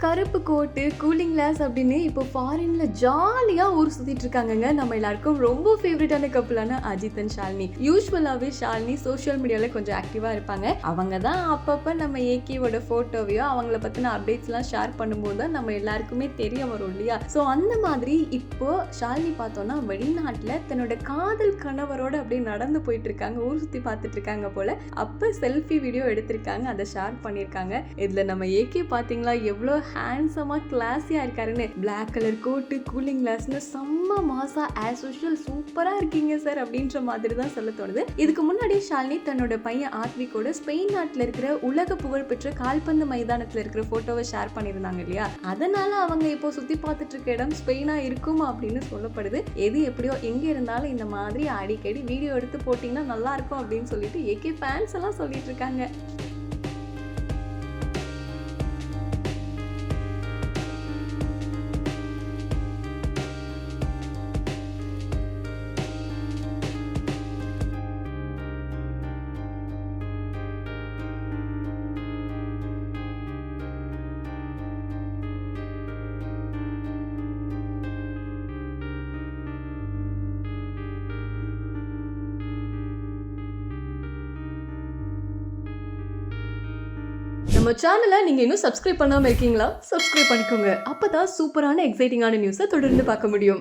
கருப்பு கோட்டு, cooling glass அப்படின்னு இப்போ ஃபாரின்ல ஜாலியா ஊர் சுத்திட்டு இருக்காங்கங்க. நம்ம எல்லாருக்கும் ரொம்ப ஃபேவரட்டான கப்புளான அஜித் அண்ட் ஷாலினி. யூசுவலாவே ஷாலினி சோஷியல் மீடியால கொஞ்சம் ஆக்டிவா இருப்பாங்க. அவங்க தான் அப்பப்ப நம்ம ஏகேவோட போட்டோவையோ அவங்கள பத்தின அப்டேட்ஸ்லாம் ஷேர் பண்ணும்போது தான் நம்ம எல்லாருக்குமே தெரிய வரும் இல்லையா? ஸோ அந்த மாதிரி இப்போ ஷாலினி பார்த்தோம்னா வெளிநாட்டுல தன்னோட காதல் கணவரோட அப்படியே நடந்து போயிட்டு இருக்காங்க. ஊர் சுத்தி பார்த்துட்டு இருக்காங்க போல. அப்ப செல்ஃபி வீடியோ எடுத்திருக்காங்க. அதை ஷேர் பண்ணியிருக்காங்க. இதுல நம்ம ஏகே பாத்தீங்களா எவ்வளோ ஹேண்ட்ஸமா கிளாஸியா இருக்காருன்னு. பிளாக் கலர் கோட்டு, கூலிங் கிளாஸ்னு செம்ம மாசா ஆஸ் யூஷுவல் சூப்பரா இருக்கீங்க சார் அப்படின்ற மாதிரி தான் சொல்ல தோணுது. இதுக்கு முன்னாடி ஷாலினி தன்னோட பையன் ஆத்விகோட ஸ்பெயின் நாட்டுல இருக்கிற உலக புகழ்பெற்ற கால்பந்து மைதானத்துல இருக்கிற போட்டோவை ஷேர் பண்ணியிருந்தாங்க இல்லையா? அதனால அவங்க இப்போ சுத்தி பார்த்துட்டு இருக்க இடம் ஸ்பெயினா இருக்குமா அப்படின்னு சொல்லப்படுது. எது எப்படியோ எங்க இருந்தாலும் இந்த மாதிரி அடிக்கடி வீடியோ எடுத்து போட்டீங்கன்னா நல்லா இருக்கும் அப்படின்னு சொல்லிட்டு ஏகே ஃபேன்ஸ் எல்லாம் சொல்லிட்டு இருக்காங்க. நம்ம சேனலை நீங்க இன்னும் சப்ஸ்கிரைப் பண்ணாம இருக்கீங்களா? சப்ஸ்கிரைப் பண்ணிக்கோங்க. அப்பதான் சூப்பரான எக்ஸைட்டிங்கான நியூஸை தொடர்ந்து பார்க்க முடியும்.